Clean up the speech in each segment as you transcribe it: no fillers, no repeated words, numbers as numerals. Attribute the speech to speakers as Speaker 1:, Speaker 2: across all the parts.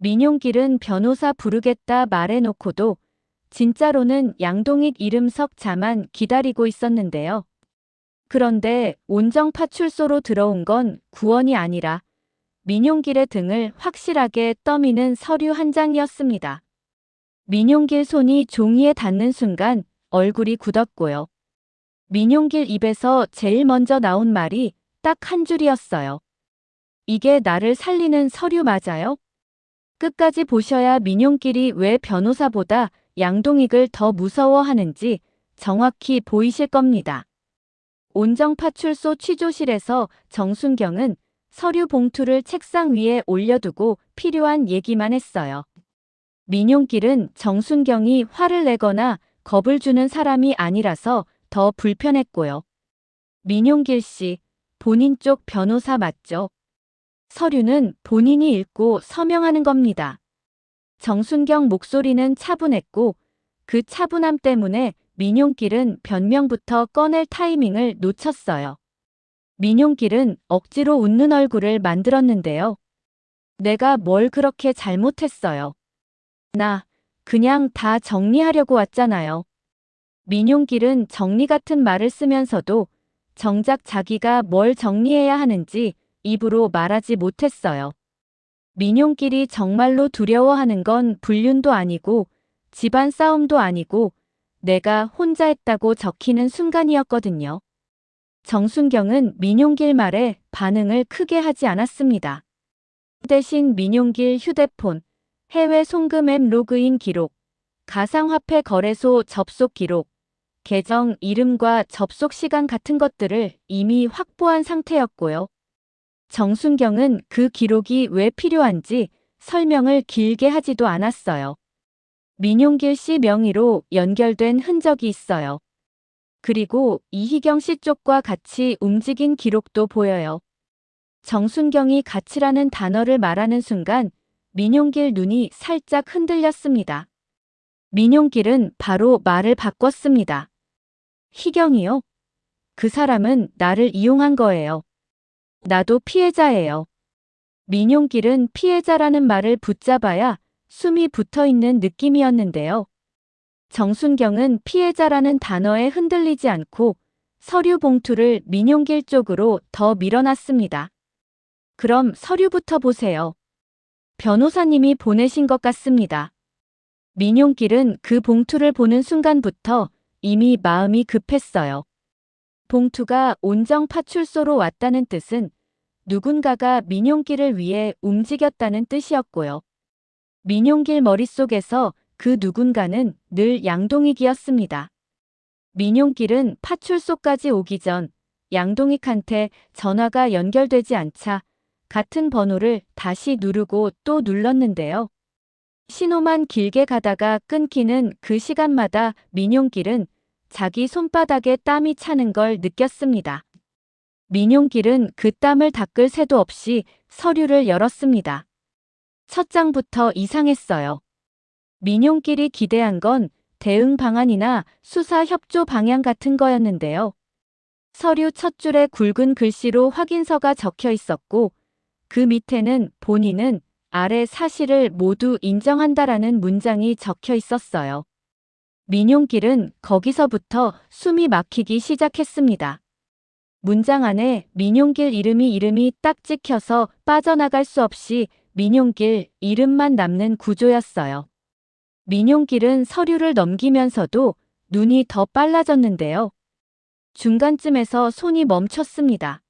Speaker 1: 민용길은 변호사 부르겠다 말해놓고도 진짜로는 양동익 이름석 자만 기다리고 있었는데요. 그런데 온정파출소로 들어온 건 구원이 아니라 민용길의 등을 확실하게 떠미는 서류 한 장이었습니다. 민용길 손이 종이에 닿는 순간 얼굴이 굳었고요. 민용길 입에서 제일 먼저 나온 말이 딱 한 줄이었어요. 이게 나를 살리는 서류 맞아요? 끝까지 보셔야 민용길이 왜 변호사보다 양동익을 더 무서워하는지 정확히 보이실 겁니다. 온정파출소 취조실에서 정순경은 서류 봉투를 책상 위에 올려두고 필요한 얘기만 했어요. 민용길은 정순경이 화를 내거나 겁을 주는 사람이 아니라서 더 불편했고요. 민용길 씨, 본인 쪽 변호사 맞죠? 서류는 본인이 읽고 서명하는 겁니다. 정순경 목소리는 차분했고 그 차분함 때문에 민용길은 변명부터 꺼낼 타이밍을 놓쳤어요. 민용길은 억지로 웃는 얼굴을 만들었는데요. 내가 뭘 그렇게 잘못했어요. 나 그냥 다 정리하려고 왔잖아요. 민용길은 정리 같은 말을 쓰면서도 정작 자기가 뭘 정리해야 하는지 입으로 말하지 못했어요. 민용길이 정말로 두려워하는 건 불륜도 아니고 집안 싸움도 아니고 내가 혼자 했다고 적히는 순간이었거든요. 정순경은 민용길 말에 반응을 크게 하지 않았습니다. 대신 민용길 휴대폰, 해외 송금 앱 로그인 기록, 가상화폐 거래소 접속 기록, 계정 이름과 접속 시간 같은 것들을 이미 확보한 상태였고요. 정순경은 그 기록이 왜 필요한지 설명을 길게 하지도 않았어요. 민용길 씨 명의로 연결된 흔적이 있어요. 그리고 이희경 씨 쪽과 같이 움직인 기록도 보여요. 정순경이 같이라는 단어를 말하는 순간 민용길 눈이 살짝 흔들렸습니다. 민용길은 바로 말을 바꿨습니다. 희경이요? 그 사람은 나를 이용한 거예요. 나도 피해자예요. 민용길은 피해자라는 말을 붙잡아야 숨이 붙어있는 느낌이었는데요. 정순경은 피해자라는 단어에 흔들리지 않고 서류 봉투를 민용길 쪽으로 더 밀어놨습니다. 그럼 서류부터 보세요. 변호사님이 보내신 것 같습니다. 민용길은 그 봉투를 보는 순간부터 이미 마음이 급했어요. 봉투가 온정파출소로 왔다는 뜻은 누군가가 민용길을 위해 움직였다는 뜻이었고요. 민용길 머릿속에서 그 누군가는 늘 양동익이었습니다. 민용길은 파출소까지 오기 전 양동익한테 전화가 연결되지 않자 같은 번호를 다시 누르고 또 눌렀는데요. 신호만 길게 가다가 끊기는 그 시간마다 민용길은 자기 손바닥에 땀이 차는 걸 느꼈습니다. 민용길은 그 땀을 닦을 새도 없이 서류를 열었습니다. 첫 장부터 이상했어요. 민용길이 기대한 건 대응 방안이나 수사 협조 방향 같은 거였는데요. 서류 첫 줄에 굵은 글씨로 확인서가 적혀 있었고 그 밑에는 본인은 아래 사실을 모두 인정한다라는 문장이 적혀 있었어요. 민용길은 거기서부터 숨이 막히기 시작했습니다. 문장 안에 민용길 이름이 딱 찍혀서 빠져나갈 수 없이 민용길 이름만 남는 구조였어요. 민용길은 서류를 넘기면서도 눈이 더 빨라졌는데요. 중간쯤에서 손이 멈췄습니다.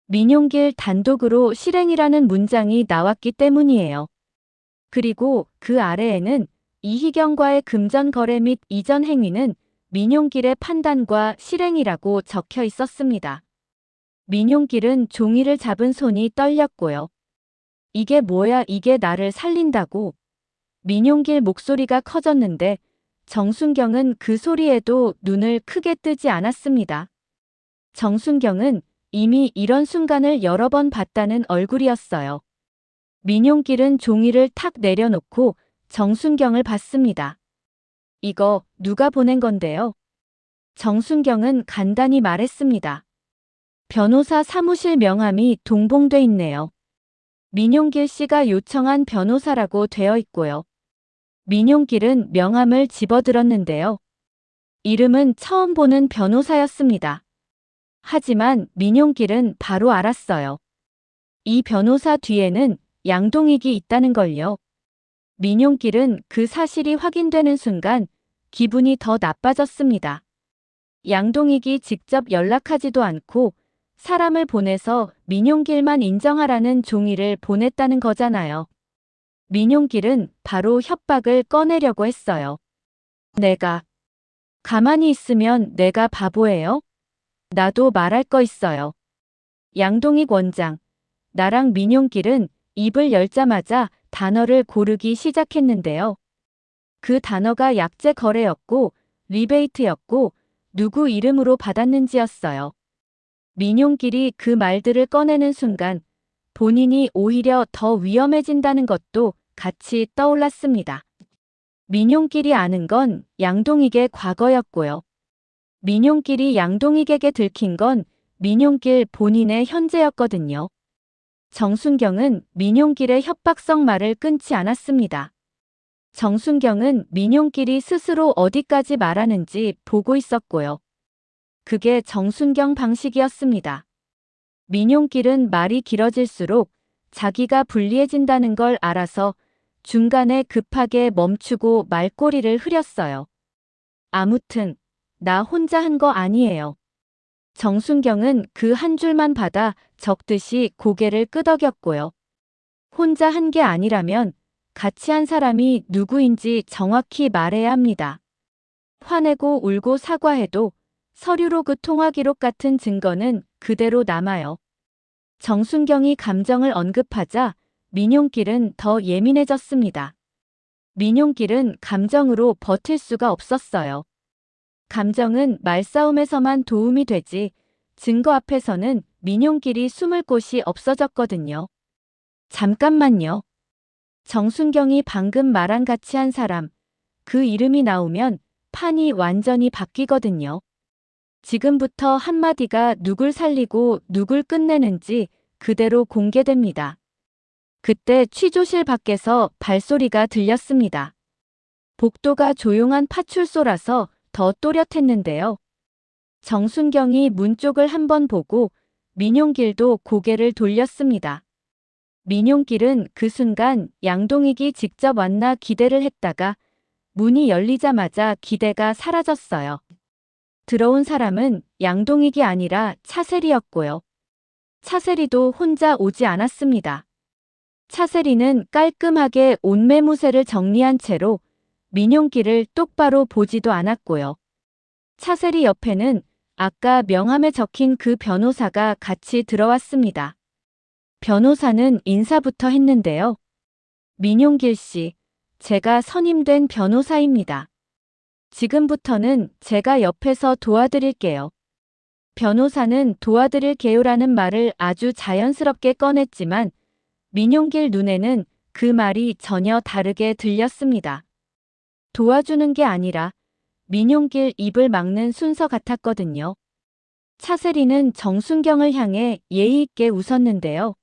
Speaker 1: 민용길 단독으로 실행이라는 문장이 나왔기 때문이에요. 그리고 그 아래에는 이희경과의 금전 거래 및 이전 행위는 민용길의 판단과 실행이라고 적혀 있었습니다. 민용길은 종이를 잡은 손이 떨렸고요. 이게 뭐야, 이게 나를 살린다고? 민용길 목소리가 커졌는데 정순경은 그 소리에도 눈을 크게 뜨지 않았습니다. 정순경은 이미 이런 순간을 여러 번 봤다는 얼굴이었어요. 민용길은 종이를 탁 내려놓고 정순경을 봤습니다. 이거 누가 보낸 건데요? 정순경은 간단히 말했습니다. 변호사 사무실 명함이 동봉돼 있네요. 민용길 씨가 요청한 변호사라고 되어 있고요. 민용길은 명함을 집어들었는데요. 이름은 처음 보는 변호사였습니다. 하지만 민용길은 바로 알았어요. 이 변호사 뒤에는 양동익이 있다는 걸요. 민용길은 그 사실이 확인되는 순간 기분이 더 나빠졌습니다. 양동익이 직접 연락하지도 않고 사람을 보내서 민용길만 인정하라는 종이를 보냈다는 거잖아요. 민용길은 바로 협박을 꺼내려고 했어요. 내가 가만히 있으면 내가 바보예요? 나도 말할 거 있어요. 양동익 원장, 나랑 민용길은 입을 열자마자 단어를 고르기 시작했는데요. 그 단어가 약재 거래였고 리베이트였고 누구 이름으로 받았는지였어요. 민용길이 그 말들을 꺼내는 순간 본인이 오히려 더 위험해진다는 것도 같이 떠올랐습니다. 민용길이 아는 건 양동익의 과거였고요. 민용길이 양동익에게 들킨 건 민용길 본인의 현재였거든요. 정순경은 민용길의 협박성 말을 끊지 않았습니다. 정순경은 민용길이 스스로 어디까지 말하는지 보고 있었고요. 그게 정순경 방식이었습니다. 민용길은 말이 길어질수록 자기가 불리해진다는 걸 알아서 중간에 급하게 멈추고 말꼬리를 흐렸어요. 아무튼 나 혼자 한 거 아니에요. 정순경은 그 한 줄만 받아 적듯이 고개를 끄덕였고요. 혼자 한 게 아니라면 같이 한 사람이 누구인지 정확히 말해야 합니다. 화내고 울고 사과해도 서류로 그 통화 기록 같은 증거는 그대로 남아요. 정순경이 감정을 언급하자 민용길은 더 예민해졌습니다. 민용길은 감정으로 버틸 수가 없었어요. 감정은 말싸움에서만 도움이 되지 증거 앞에서는 민용길이 숨을 곳이 없어졌거든요. 잠깐만요. 정순경이 방금 말한 같이 한 사람, 그 이름이 나오면 판이 완전히 바뀌거든요. 지금부터 한마디가 누굴 살리고 누굴 끝내는지 그대로 공개됩니다. 그때 취조실 밖에서 발소리가 들렸습니다. 복도가 조용한 파출소라서 더 또렷했는데요. 정순경이 문 쪽을 한번 보고 민용길도 고개를 돌렸습니다. 민용길은 그 순간 양동익이 직접 왔나 기대를 했다가 문이 열리자마자 기대가 사라졌어요. 들어온 사람은 양동익이 아니라 차세리였고요. 차세리도 혼자 오지 않았습니다. 차세리는 깔끔하게 옷매무새를 정리한 채로 민용길을 똑바로 보지도 않았고요. 차세리 옆에는 아까 명함에 적힌 그 변호사가 같이 들어왔습니다. 변호사는 인사부터 했는데요. 민용길 씨, 제가 선임된 변호사입니다. 지금부터는 제가 옆에서 도와드릴게요. 변호사는 도와드릴게요라는 말을 아주 자연스럽게 꺼냈지만 민용길 눈에는 그 말이 전혀 다르게 들렸습니다. 도와주는 게 아니라 민용길 입을 막는 순서 같았거든요. 차세리는 정순경을 향해 예의 있게 웃었는데요.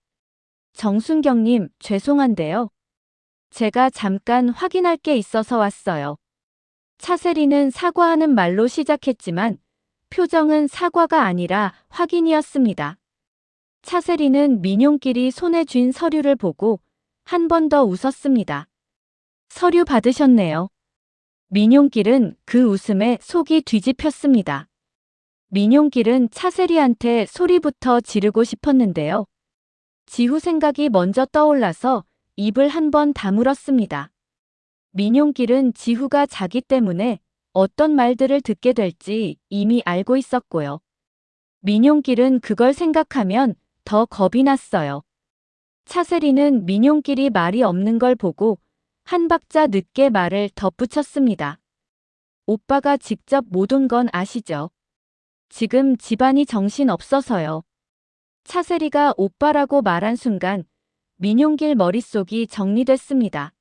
Speaker 1: 정순경님, 죄송한데요. 제가 잠깐 확인할 게 있어서 왔어요. 차세리는 사과하는 말로 시작했지만 표정은 사과가 아니라 확인이었습니다. 차세리는 민용길이 손에 쥔 서류를 보고 한 번 더 웃었습니다. 서류 받으셨네요. 민용길은 그 웃음에 속이 뒤집혔습니다. 민용길은 차세리한테 소리부터 지르고 싶었는데요. 지후 생각이 먼저 떠올라서 입을 한 번 다물었습니다. 민용길은 지후가 자기 때문에 어떤 말들을 듣게 될지 이미 알고 있었고요. 민용길은 그걸 생각하면 더 겁이 났어요. 차세리는 민용길이 말이 없는 걸 보고 한 박자 늦게 말을 덧붙였습니다. 오빠가 직접 못 온 건 아시죠? 지금 집안이 정신 없어서요. 차세리가 오빠라고 말한 순간 민용길 머릿속이 정리됐습니다.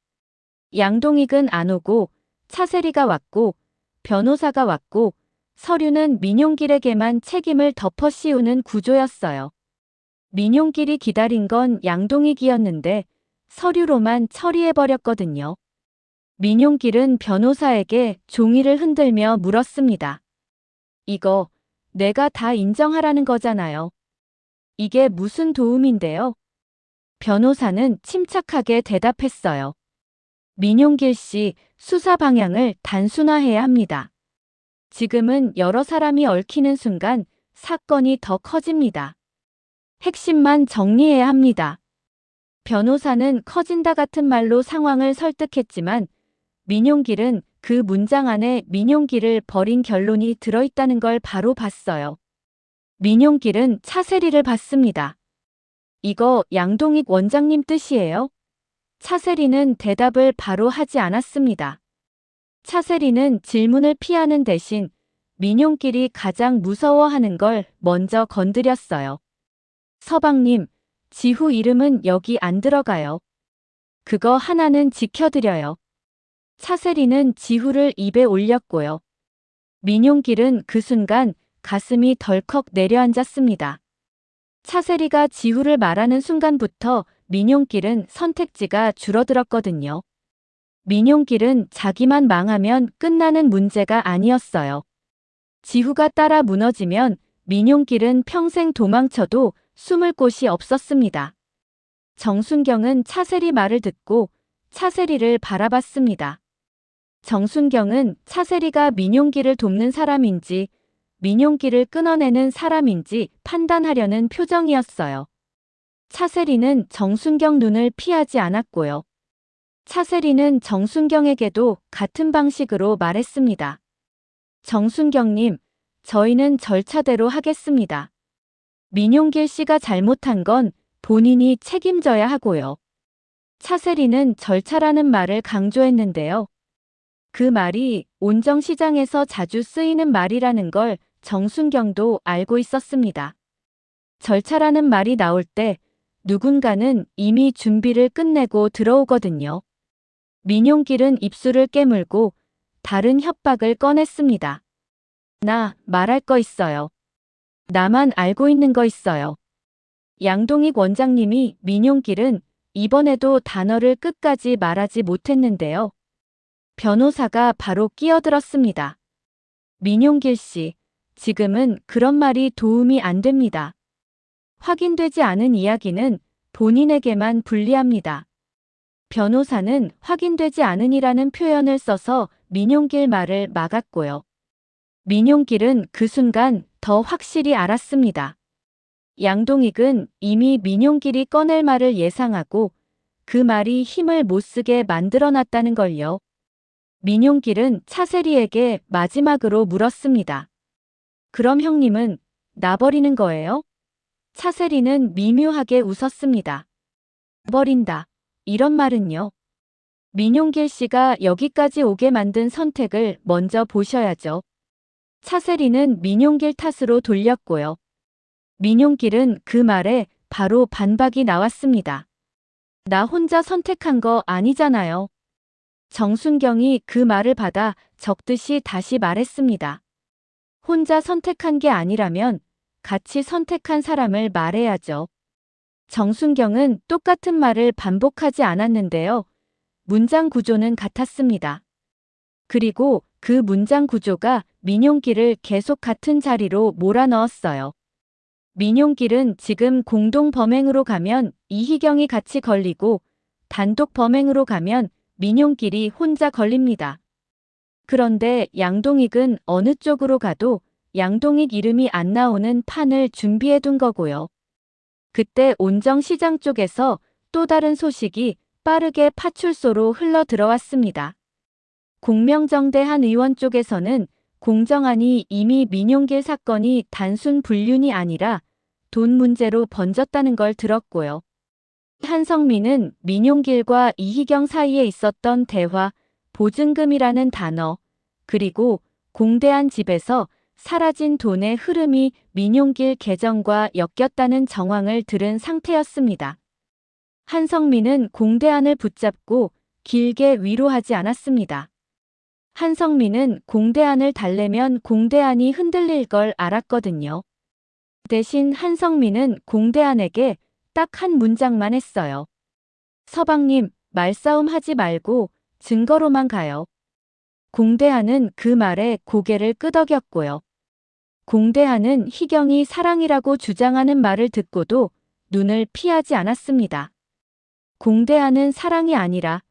Speaker 1: 양동익은 안 오고 차세리가 왔고 변호사가 왔고 서류는 민용길에게만 책임을 덮어 씌우는 구조였어요. 민용길이 기다린 건 양동익이었는데 서류로만 처리해버렸거든요. 민용길은 변호사에게 종이를 흔들며 물었습니다. 이거 내가 다 인정하라는 거잖아요. 이게 무슨 도움인데요? 변호사는 침착하게 대답했어요. 민용길 씨, 수사 방향을 단순화해야 합니다. 지금은 여러 사람이 얽히는 순간 사건이 더 커집니다. 핵심만 정리해야 합니다. 변호사는 커진다 같은 말로 상황을 설득했지만 민용길은 그 문장 안에 민용길을 버린 결론이 들어있다는 걸 바로 봤어요. 민용길은 차세리를 봤습니다. 이거 양동익 원장님 뜻이에요? 차세리는 대답을 바로 하지 않았습니다. 차세리는 질문을 피하는 대신 민용길이 가장 무서워하는 걸 먼저 건드렸어요. 서방님, 지후 이름은 여기 안 들어가요. 그거 하나는 지켜드려요. 차세리는 지후를 입에 올렸고요. 민용길은 그 순간 가슴이 덜컥 내려앉았습니다. 차세리가 지후를 말하는 순간부터 민용길은 선택지가 줄어들었거든요. 민용길은 자기만 망하면 끝나는 문제가 아니었어요. 지후가 따라 무너지면 민용길은 평생 도망쳐도 숨을 곳이 없었습니다. 정순경은 차세리 말을 듣고 차세리를 바라봤습니다. 정순경은 차세리가 민용길을 돕는 사람인지 민용길을 끊어내는 사람인지 판단하려는 표정이었어요. 차세리는 정순경 눈을 피하지 않았고요. 차세리는 정순경에게도 같은 방식으로 말했습니다. 정순경님, 저희는 절차대로 하겠습니다. 민용길 씨가 잘못한 건 본인이 책임져야 하고요. 차세리는 절차라는 말을 강조했는데요. 그 말이 온정시장에서 자주 쓰이는 말이라는 걸 정순경도 알고 있었습니다. 절차라는 말이 나올 때 누군가는 이미 준비를 끝내고 들어오거든요. 민용길은 입술을 깨물고 다른 협박을 꺼냈습니다. 나 말할 거 있어요. 나만 알고 있는 거 있어요. 양동익 원장님이 민용길은 이번에도 단어를 끝까지 말하지 못했는데요. 변호사가 바로 끼어들었습니다. 민용길 씨, 지금은 그런 말이 도움이 안 됩니다. 확인되지 않은 이야기는 본인에게만 불리합니다. 변호사는 확인되지 않으니라는 표현을 써서 민용길 말을 막았고요. 민용길은 그 순간 더 확실히 알았습니다. 양동익은 이미 민용길이 꺼낼 말을 예상하고 그 말이 힘을 못 쓰게 만들어놨다는 걸요. 민용길은 차세리에게 마지막으로 물었습니다. 그럼 형님은 나버리는 거예요? 차세리는 미묘하게 웃었습니다. 버린다. 이런 말은요. 민용길 씨가 여기까지 오게 만든 선택을 먼저 보셔야죠. 차세리는 민용길 탓으로 돌렸고요. 민용길은 그 말에 바로 반박이 나왔습니다. 나 혼자 선택한 거 아니잖아요. 정순경이 그 말을 받아 적듯이 다시 말했습니다. 혼자 선택한 게 아니라면 같이 선택한 사람을 말해야죠. 정순경은 똑같은 말을 반복하지 않았는데요. 문장 구조는 같았습니다. 그리고 그 문장 구조가 민용길을 계속 같은 자리로 몰아넣었어요. 민용길은 지금 공동 범행으로 가면 이희경이 같이 걸리고 단독 범행으로 가면 민용길이 혼자 걸립니다. 그런데 양동익은 어느 쪽으로 가도 양동익 이름이 안 나오는 판을 준비해둔 거고요. 그때 온정시장 쪽에서 또 다른 소식이 빠르게 파출소로 흘러 들어왔습니다. 공명정대 한 의원 쪽에서는 공정안이 이미 민용길 사건이 단순 불륜이 아니라 돈 문제로 번졌다는 걸 들었고요. 한성민은 민용길과 이희경 사이에 있었던 대화, 보증금이라는 단어, 그리고 공대안 집에서 사라진 돈의 흐름이 민용길 계정과 엮였다는 정황을 들은 상태였습니다. 한성민은 공대안을 붙잡고 길게 위로하지 않았습니다. 한성민은 공대안을 달래면 공대안이 흔들릴 걸 알았거든요. 대신 한성민은 공대한에게 딱 한 문장만 했어요. 서방님, 말싸움 하지 말고 증거로만 가요. 공대한은 그 말에 고개를 끄덕였고요. 공대한은 희경이 사랑이라고 주장하는 말을 듣고도 눈을 피하지 않았습니다. 공대한은 사랑이 아니라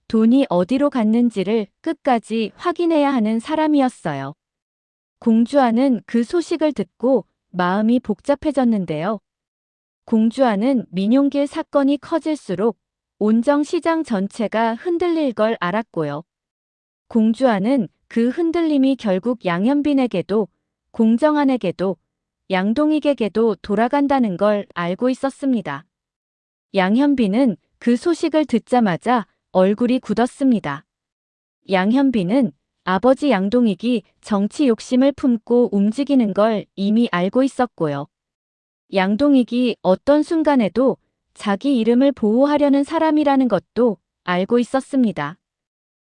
Speaker 1: 돈이 어디로 갔는지를 끝까지 확인해야 하는 사람이었어요. 공주아는 그 소식을 듣고 마음이 복잡해졌는데요. 공주아는 민용길 사건이 커질수록 온정시장 전체가 흔들릴 걸 알았고요. 공주아는 그 흔들림이 결국 양현빈에게도 공정한에게도 양동익에게도 돌아간다는 걸 알고 있었습니다. 양현빈은 그 소식을 듣자마자 얼굴이 굳었습니다. 양현빈은 아버지 양동익이 정치 욕심을 품고 움직이는 걸 이미 알고 있었고요. 양동익이 어떤 순간에도 자기 이름을 보호하려는 사람이라는 것도 알고 있었습니다.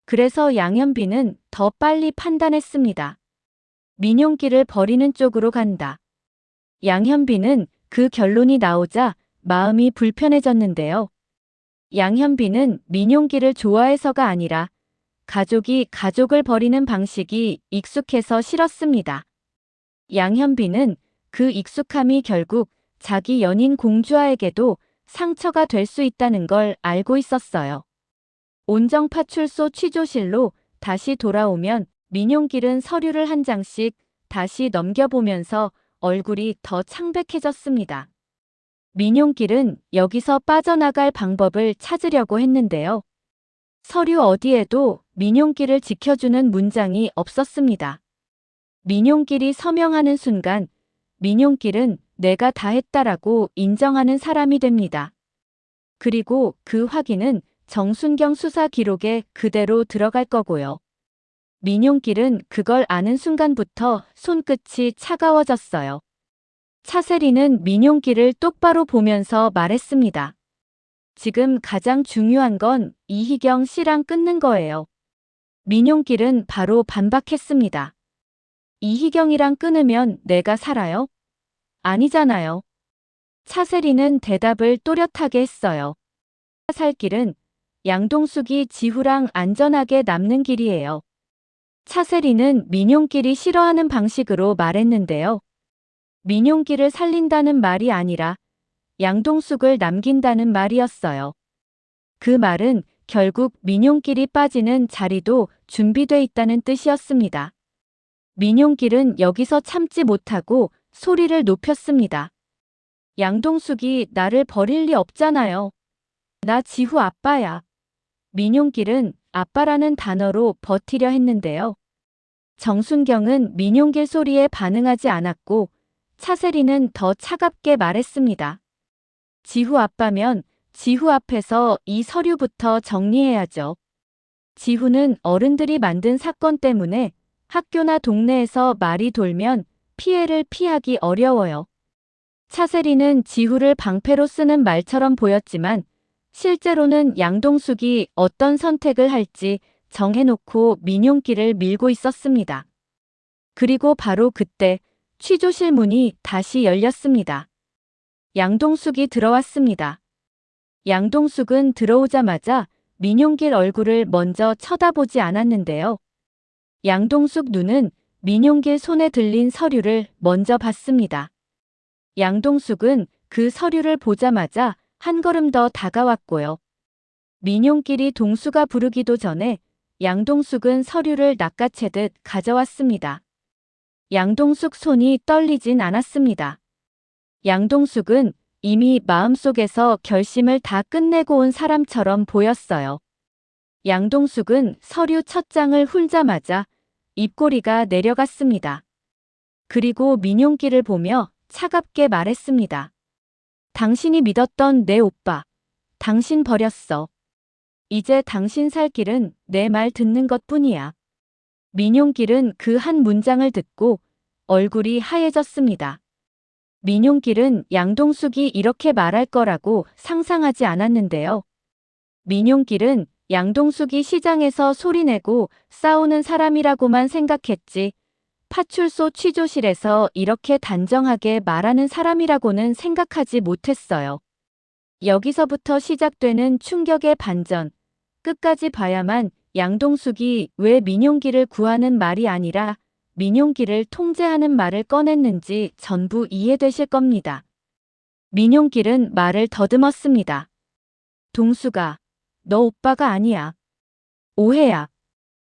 Speaker 1: 그래서 양현빈은 더 빨리 판단했습니다. 민용길을 버리는 쪽으로 간다. 양현빈은 그 결론이 나오자 마음이 불편해졌는데요. 양현빈은 민용길을 좋아해서가 아니라 가족이 가족을 버리는 방식이 익숙해서 싫었습니다. 양현빈은 그 익숙함이 결국 자기 연인 공주아에게도 상처가 될 수 있다는 걸 알고 있었어요. 온정파출소 취조실로 다시 돌아오면 민용길은 서류를 한 장씩 다시 넘겨보면서 얼굴이 더 창백해졌습니다. 민용길은 여기서 빠져나갈 방법을 찾으려고 했는데요. 서류 어디에도 민용길을 지켜주는 문장이 없었습니다. 민용길이 서명하는 순간 민용길은 내가 다 했다라고 인정하는 사람이 됩니다. 그리고 그 확인은 정순경 수사 기록에 그대로 들어갈 거고요. 민용길은 그걸 아는 순간부터 손끝이 차가워졌어요. 차세리는 민용길을 똑바로 보면서 말했습니다. 지금 가장 중요한 건 이희경 씨랑 끊는 거예요. 민용길은 바로 반박했습니다. 이희경이랑 끊으면 내가 살아요? 아니잖아요. 차세리는 대답을 또렷하게 했어요. 살 길은 양동숙이 지후랑 안전하게 남는 길이에요. 차세리는 민용길이 싫어하는 방식으로 말했는데요. 민용길을 살린다는 말이 아니라 양동숙을 남긴다는 말이었어요. 그 말은 결국 민용길이 빠지는 자리도 준비돼 있다는 뜻이었습니다. 민용길은 여기서 참지 못하고 소리를 높였습니다. 양동숙이 나를 버릴 리 없잖아요. 나 지후 아빠야. 민용길은 아빠라는 단어로 버티려 했는데요. 정순경은 민용길 소리에 반응하지 않았고 차세리는 더 차갑게 말했습니다. 지후 아빠면 지후 앞에서 이 서류부터 정리해야죠. 지후는 어른들이 만든 사건 때문에 학교나 동네에서 말이 돌면 피해를 피하기 어려워요. 차세리는 지후를 방패로 쓰는 말처럼 보였지만 실제로는 양동숙이 어떤 선택을 할지 정해놓고 민용길을 밀고 있었습니다. 그리고 바로 그때 취조실 문이 다시 열렸습니다. 양동숙이 들어왔습니다. 양동숙은 들어오자마자 민용길 얼굴을 먼저 쳐다보지 않았는데요. 양동숙 눈은 민용길 손에 들린 서류를 먼저 봤습니다. 양동숙은 그 서류를 보자마자 한 걸음 더 다가왔고요. 민용길이 동수가 부르기도 전에 양동숙은 서류를 낚아채듯 가져왔습니다. 양동숙 손이 떨리진 않았습니다. 양동숙은 이미 마음속에서 결심을 다 끝내고 온 사람처럼 보였어요. 양동숙은 서류 첫 장을 훑자마자 입꼬리가 내려갔습니다. 그리고 민용길을 보며 차갑게 말했습니다. 당신이 믿었던 내 오빠, 당신 버렸어. 이제 당신 살 길은 내 말 듣는 것뿐이야. 민용길은 그 한 문장을 듣고 얼굴이 하얘졌습니다. 민용길은 양동숙이 이렇게 말할 거라고 상상하지 않았는데요. 민용길은 양동숙이 시장에서 소리내고 싸우는 사람이라고만 생각했지 파출소 취조실에서 이렇게 단정하게 말하는 사람이라고는 생각하지 못했어요. 여기서부터 시작되는 충격의 반전. 끝까지 봐야만 양동숙이 왜 민용기를 구하는 말이 아니라 민용기를 통제하는 말을 꺼냈는지 전부 이해되실 겁니다. 민용길은 말을 더듬었습니다. 동수가, 너 오빠가 아니야. 오해야.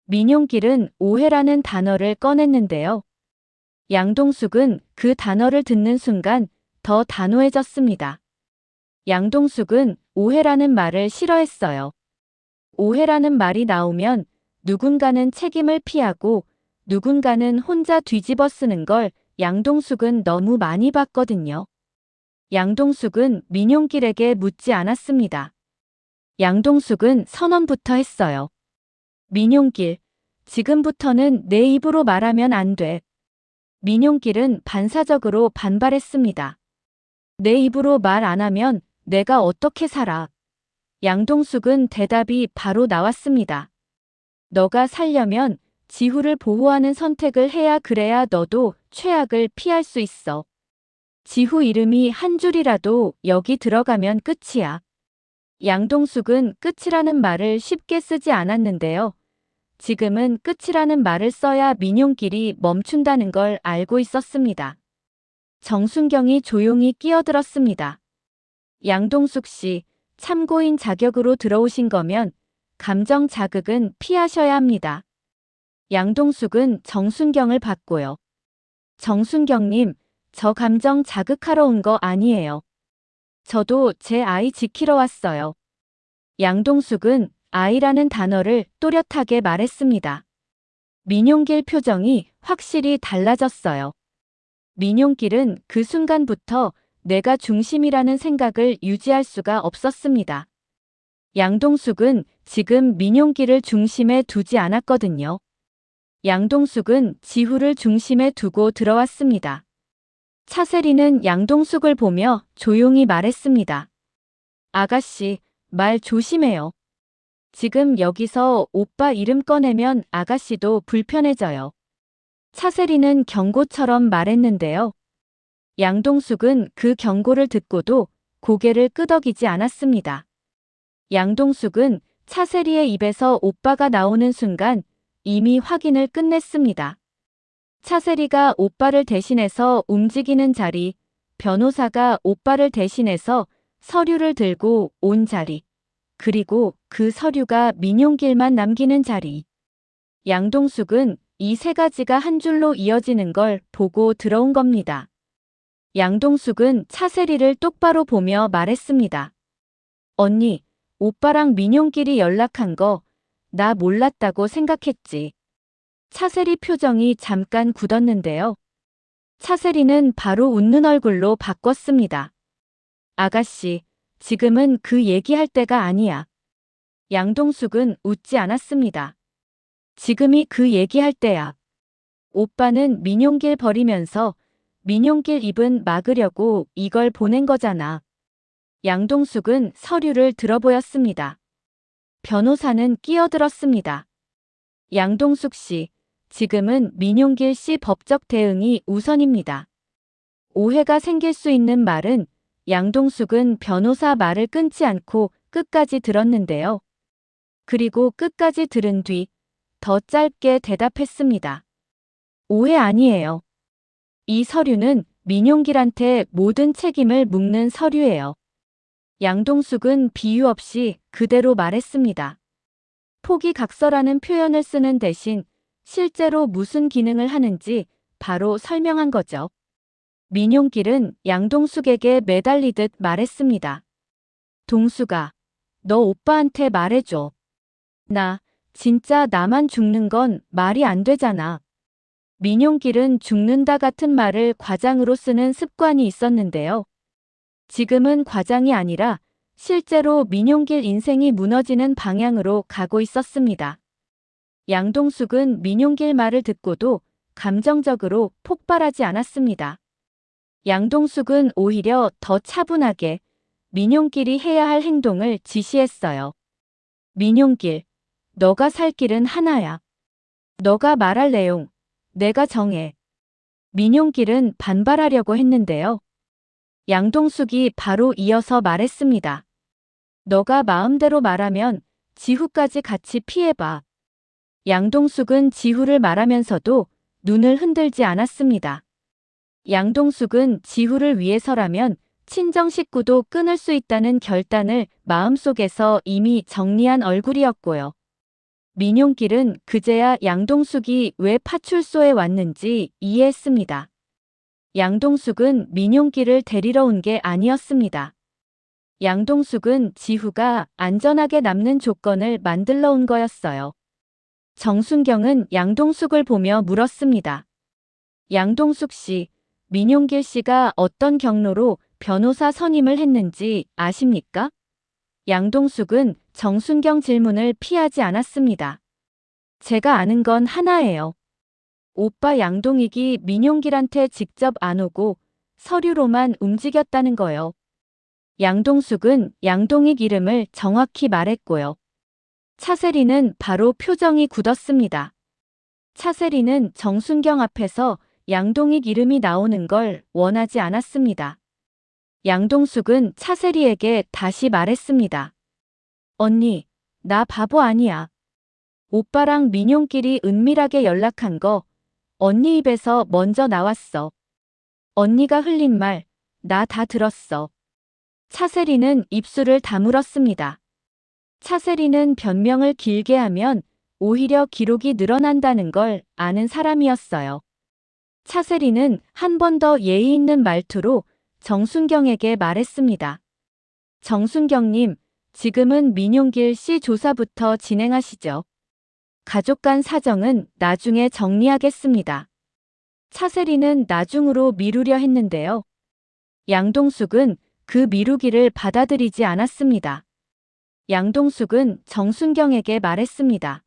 Speaker 1: 민용길은 오해라는 단어를 꺼냈는데요. 양동숙은 그 단어를 듣는 순간 더 단호해졌습니다. 양동숙은 오해라는 말을 싫어했어요. 오해라는 말이 나오면 누군가는 책임을 피하고 누군가는 혼자 뒤집어 쓰는 걸 양동숙은 너무 많이 봤거든요. 양동숙은 민용길에게 묻지 않았습니다. 양동숙은 선언부터 했어요. 민용길, 지금부터는 내 입으로 말하면 안 돼. 민용길은 반사적으로 반발했습니다. 내 입으로 말 안 하면 내가 어떻게 살아? 양동숙은 대답이 바로 나왔습니다. 너가 살려면 지후를 보호하는 선택을 해야 그래야 너도 최악을 피할 수 있어. 지후 이름이 한 줄이라도 여기 들어가면 끝이야. 양동숙은 끝이라는 말을 쉽게 쓰지 않았는데요. 지금은 끝이라는 말을 써야 민용길이 멈춘다는 걸 알고 있었습니다. 정순경이 조용히 끼어들었습니다. 양동숙 씨, 참고인 자격으로 들어오신 거면 감정 자극은 피하셔야 합니다. 양동숙은 정순경을 봤고요. 정순경님, 저 감정 자극하러 온 거 아니에요. 저도 제 아이 지키러 왔어요. 양동숙은 아이라는 단어를 또렷하게 말했습니다. 민용길 표정이 확실히 달라졌어요. 민용길은 그 순간부터 내가 중심이라는 생각을 유지할 수가 없었습니다. 양동숙은 지금 민용길을 중심에 두지 않았거든요. 양동숙은 지후를 중심에 두고 들어왔습니다. 차세리는 양동숙을 보며 조용히 말했습니다. 아가씨, 말 조심해요. 지금 여기서 오빠 이름 꺼내면 아가씨도 불편해져요. 차세리는 경고처럼 말했는데요. 양동숙은 그 경고를 듣고도 고개를 끄덕이지 않았습니다. 양동숙은 차세리의 입에서 오빠가 나오는 순간 이미 확인을 끝냈습니다. 차세리가 오빠를 대신해서 움직이는 자리, 변호사가 오빠를 대신해서 서류를 들고 온 자리, 그리고 그 서류가 민용길만 남기는 자리. 양동숙은 이 세 가지가 한 줄로 이어지는 걸 보고 들어온 겁니다. 양동숙은 차세리를 똑바로 보며 말했습니다. 언니, 오빠랑 민용길이 연락한 거 나 몰랐다고 생각했지. 차세리 표정이 잠깐 굳었는데요. 차세리는 바로 웃는 얼굴로 바꿨습니다. 아가씨, 지금은 그 얘기할 때가 아니야. 양동숙은 웃지 않았습니다. 지금이 그 얘기할 때야. 오빠는 민용길 버리면서 민용길 입은 막으려고 이걸 보낸 거잖아. 양동숙은 서류를 들어보였습니다. 변호사는 끼어들었습니다. 양동숙 씨, 지금은 민용길 씨 법적 대응이 우선입니다. 오해가 생길 수 있는 말은 양동숙은 변호사 말을 끊지 않고 끝까지 들었는데요. 그리고 끝까지 들은 뒤 더 짧게 대답했습니다. 오해 아니에요. 이 서류는 민용길한테 모든 책임을 묻는 서류예요. 양동숙은 비유 없이 그대로 말했습니다. 포기각서라는 표현을 쓰는 대신 실제로 무슨 기능을 하는지 바로 설명한 거죠. 민용길은 양동숙에게 매달리듯 말했습니다. 동수가, 너 오빠한테 말해줘. 나, 진짜 나만 죽는 건 말이 안 되잖아. 민용길은 죽는다 같은 말을 과장으로 쓰는 습관이 있었는데요. 지금은 과장이 아니라 실제로 민용길 인생이 무너지는 방향으로 가고 있었습니다. 양동숙은 민용길 말을 듣고도 감정적으로 폭발하지 않았습니다. 양동숙은 오히려 더 차분하게 민용길이 해야 할 행동을 지시했어요. 민용길, 너가 살 길은 하나야. 너가 말할 내용, 내가 정해. 민용길은 반발하려고 했는데요. 양동숙이 바로 이어서 말했습니다. 너가 마음대로 말하면 지후까지 같이 피해봐. 양동숙은 지후를 말하면서도 눈을 흔들지 않았습니다. 양동숙은 지후를 위해서라면 친정 식구도 끊을 수 있다는 결단을 마음속에서 이미 정리한 얼굴이었고요. 민용길은 그제야 양동숙이 왜 파출소에 왔는지 이해했습니다. 양동숙은 민용길을 데리러 온 게 아니었습니다. 양동숙은 지후가 안전하게 남는 조건을 만들러 온 거였어요. 정순경은 양동숙을 보며 물었습니다. 양동숙 씨, 민용길 씨가 어떤 경로로 변호사 선임을 했는지 아십니까? 양동숙은 정순경 질문을 피하지 않았습니다. 제가 아는 건 하나예요. 오빠 양동익이 민용길한테 직접 안 오고 서류로만 움직였다는 거요. 양동숙은 양동익 이름을 정확히 말했고요. 차세리는 바로 표정이 굳었습니다. 차세리는 정순경 앞에서 양동익 이름이 나오는 걸 원하지 않았습니다. 양동숙은 차세리에게 다시 말했습니다. 언니, 나 바보 아니야. 오빠랑 민용길이 은밀하게 연락한 거 언니 입에서 먼저 나왔어. 언니가 흘린 말, 나 다 들었어. 차세리는 입술을 다물었습니다. 차세리는 변명을 길게 하면 오히려 기록이 늘어난다는 걸 아는 사람이었어요. 차세리는 한 번 더 예의 있는 말투로 정순경에게 말했습니다. 정순경님, 지금은 민용길 씨 조사부터 진행하시죠. 가족 간 사정은 나중에 정리하겠습니다. 차세리는 나중으로 미루려 했는데요. 양동숙은 그 미루기를 받아들이지 않았습니다. 양동숙은 정순경에게 말했습니다.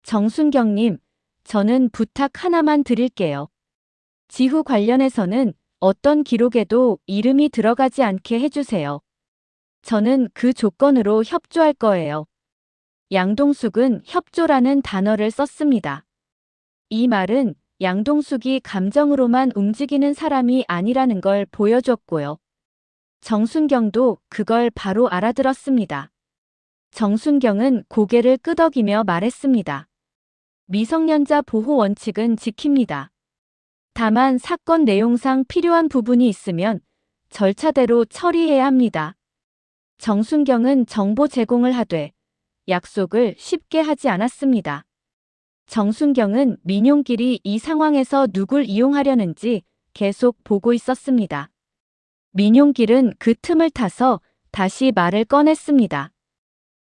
Speaker 1: 정순경님, 저는 부탁 하나만 드릴게요. 지후 관련해서는 어떤 기록에도 이름이 들어가지 않게 해주세요. 저는 그 조건으로 협조할 거예요. 양동숙은 협조라는 단어를 썼습니다. 이 말은 양동숙이 감정으로만 움직이는 사람이 아니라는 걸 보여줬고요. 정순경도 그걸 바로 알아들었습니다. 정순경은 고개를 끄덕이며 말했습니다. 미성년자 보호 원칙은 지킵니다. 다만 사건 내용상 필요한 부분이 있으면 절차대로 처리해야 합니다. 정순경은 정보 제공을 하되 약속을 쉽게 하지 않았습니다. 정순경은 민용길이 이 상황에서 누굴 이용하려는지 계속 보고 있었습니다. 민용길은 그 틈을 타서 다시 말을 꺼냈습니다.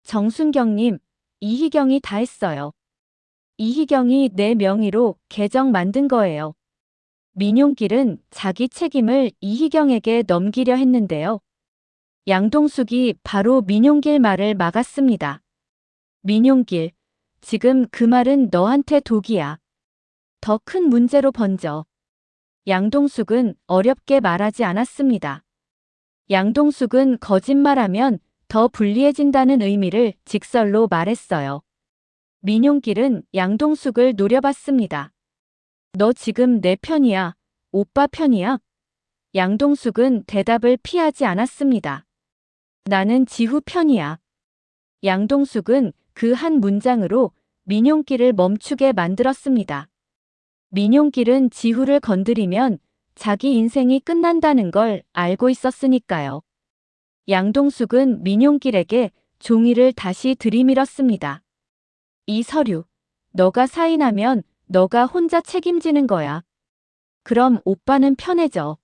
Speaker 1: 정순경님, 이희경이 다 했어요. 이희경이 내 명의로 계정 만든 거예요. 민용길은 자기 책임을 이희경에게 넘기려 했는데요. 양동숙이 바로 민용길 말을 막았습니다. 민용길, 지금 그 말은 너한테 독이야. 더 큰 문제로 번져. 양동숙은 어렵게 말하지 않았습니다. 양동숙은 거짓말하면 더 불리해진다는 의미를 직설로 말했어요. 민용길은 양동숙을 노려봤습니다. 너 지금 내 편이야? 오빠 편이야? 양동숙은 대답을 피하지 않았습니다. 나는 지후 편이야. 양동숙은 그 한 문장으로 민용길을 멈추게 만들었습니다. 민용길은 지후를 건드리면 자기 인생이 끝난다는 걸 알고 있었으니까요. 양동숙은 민용길에게 종이를 다시 들이밀었습니다. 이 서류, 너가 사인하면 너가 혼자 책임지는 거야. 그럼 오빠는 편해져.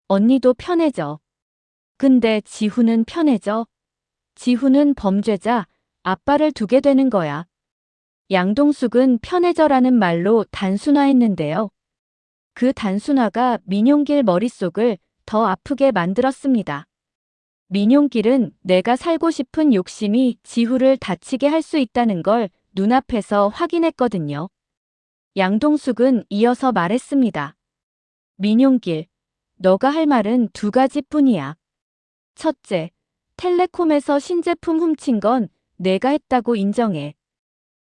Speaker 1: 언니도 편해져. 근데 지후는 편해져. 지후는 범죄자, 아빠를 두게 되는 거야. 양동숙은 편해져라는 말로 단순화했는데요. 그 단순화가 민용길 머릿속을 더 아프게 만들었습니다. 민용길은 내가 살고 싶은 욕심이 지후를 다치게 할 수 있다는 걸 눈앞에서 확인했거든요. 양동숙은 이어서 말했습니다. 민용길, 너가 할 말은 두 가지뿐이야. 첫째, 텔레콤에서 신제품 훔친 건 내가 했다고 인정해.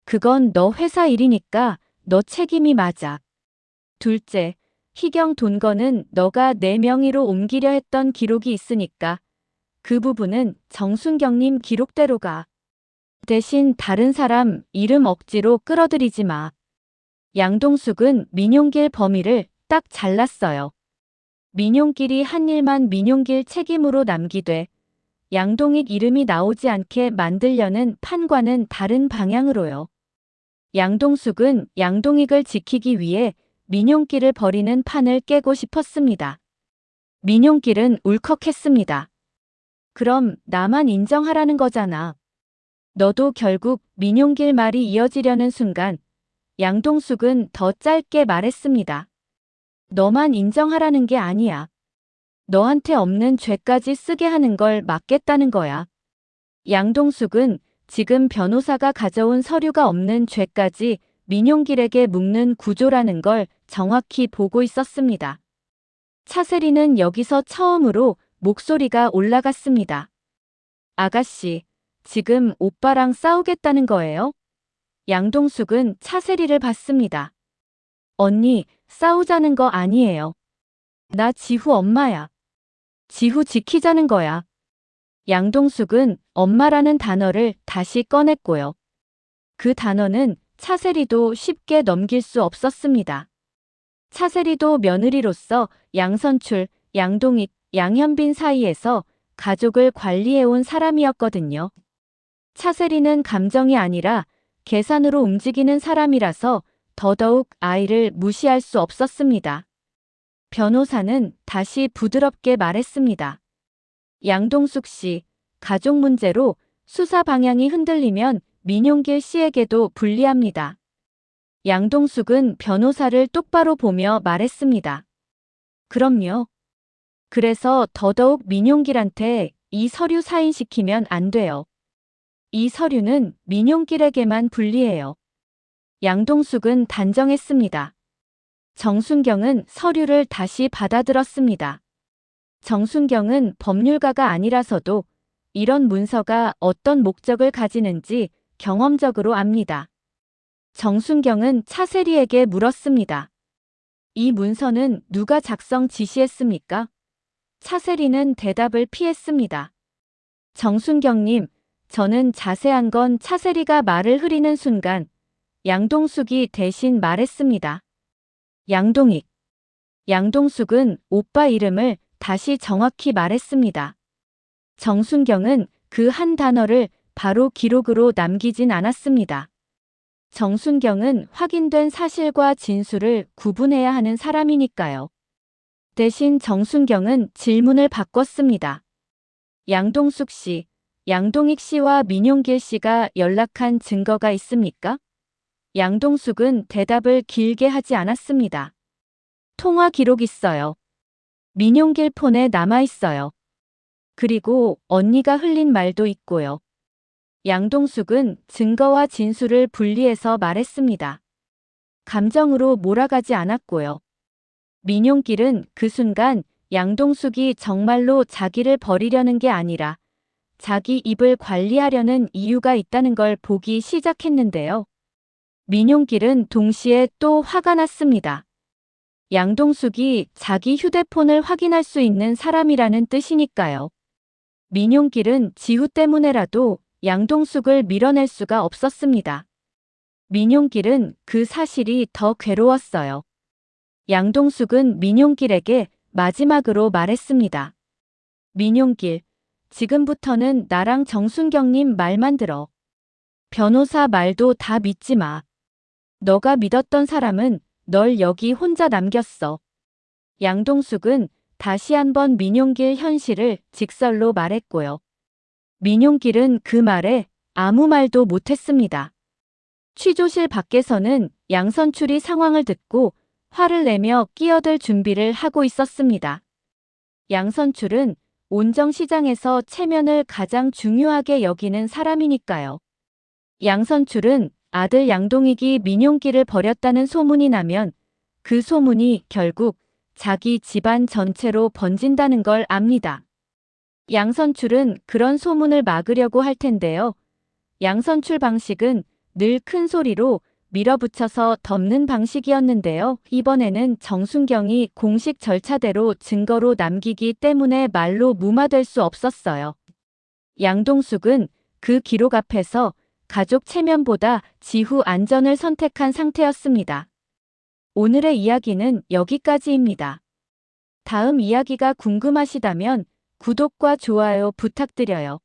Speaker 1: 그건 너 회사 일이니까 너 책임이 맞아. 둘째, 희경 돈거는 너가 내 명의로 옮기려 했던 기록이 있으니까 그 부분은 정순경님 기록대로 가. 대신 다른 사람 이름 억지로 끌어들이지 마. 양동숙은 민용길 범위를 딱 잘랐어요. 민용길이 한 일만 민용길 책임으로 남기되 양동익 이름이 나오지 않게 만들려는 판과는 다른 방향으로요. 양동숙은 양동익을 지키기 위해 민용길을 버리는 판을 깨고 싶었습니다. 민용길은 울컥했습니다. 그럼 나만 인정하라는 거잖아. 너도 결국 민용길 말이 이어지려는 순간 양동숙은 더 짧게 말했습니다. 너만 인정하라는 게 아니야. 너한테 없는 죄까지 쓰게 하는 걸 막겠다는 거야. 양동숙은 지금 변호사가 가져온 서류가 없는 죄까지 민용길에게 묻는 구조라는 걸 정확히 보고 있었습니다. 차세리는 여기서 처음으로 목소리가 올라갔습니다. 아가씨, 지금 오빠랑 싸우겠다는 거예요? 양동숙은 차세리를 봤습니다. 언니, 싸우자는 거 아니에요. 나 지후 엄마야. 지후 지키자는 거야. 양동숙은 엄마라는 단어를 다시 꺼냈고요. 그 단어는 차세리도 쉽게 넘길 수 없었습니다. 차세리도 며느리로서 양선출, 양동익, 양현빈 사이에서 가족을 관리해온 사람이었거든요. 차세리는 감정이 아니라 계산으로 움직이는 사람이라서 더더욱 아이를 무시할 수 없었습니다. 변호사는 다시 부드럽게 말했습니다. 양동숙 씨, 가족 문제로 수사 방향이 흔들리면 민용길 씨에게도 불리합니다. 양동숙은 변호사를 똑바로 보며 말했습니다. 그럼요. 그래서 더더욱 민용길한테 이 서류 사인시키면 안 돼요. 이 서류는 민용길에게만 불리해요. 양동숙은 단정했습니다. 정순경은 서류를 다시 받아들었습니다. 정순경은 법률가가 아니라서도 이런 문서가 어떤 목적을 가지는지 경험적으로 압니다. 정순경은 차세리에게 물었습니다. 이 문서는 누가 작성 지시했습니까? 차세리는 대답을 피했습니다. 정순경님, 저는 자세한 건 차세리가 말을 흐리는 순간 양동숙이 대신 말했습니다. 양동익. 양동숙은 오빠 이름을 다시 정확히 말했습니다. 정순경은 그 한 단어를 바로 기록으로 남기진 않았습니다. 정순경은 확인된 사실과 진술을 구분해야 하는 사람이니까요. 대신 정순경은 질문을 바꿨습니다. 양동숙 씨, 양동익 씨와 민용길 씨가 연락한 증거가 있습니까? 양동숙은 대답을 길게 하지 않았습니다. 통화 기록 있어요. 민용길 폰에 남아 있어요. 그리고 언니가 흘린 말도 있고요. 양동숙은 증거와 진술을 분리해서 말했습니다. 감정으로 몰아가지 않았고요. 민용길은 그 순간 양동숙이 정말로 자기를 버리려는 게 아니라 자기 입을 관리하려는 이유가 있다는 걸 보기 시작했는데요. 민용길은 동시에 또 화가 났습니다. 양동숙이 자기 휴대폰을 확인할 수 있는 사람이라는 뜻이니까요. 민용길은 지후 때문에라도 양동숙을 밀어낼 수가 없었습니다. 민용길은 그 사실이 더 괴로웠어요. 양동숙은 민용길에게 마지막으로 말했습니다. 민용길, 지금부터는 나랑 정순경님 말만 들어. 변호사 말도 다 믿지 마. 너가 믿었던 사람은 널 여기 혼자 남겼어. 양동숙은 다시 한번 민용길 현실을 직설로 말했고요. 민용길은 그 말에 아무 말도 못했습니다. 취조실 밖에서는 양선출이 상황을 듣고 화를 내며 끼어들 준비를 하고 있었습니다. 양선출은 온정시장에서 체면을 가장 중요하게 여기는 사람이니까요. 양선출은 아들 양동익이 민용길을 버렸다는 소문이 나면 그 소문이 결국 자기 집안 전체로 번진다는 걸 압니다. 양선출은 그런 소문을 막으려고 할 텐데요. 양선출 방식은 늘 큰 소리로 밀어붙여서 덮는 방식이었는데요. 이번에는 정순경이 공식 절차대로 증거로 남기기 때문에 말로 무마될 수 없었어요. 양동숙은 그 기록 앞에서 가족 체면보다 지후 안전을 선택한 상태였습니다. 오늘의 이야기는 여기까지입니다. 다음 이야기가 궁금하시다면 구독과 좋아요 부탁드려요.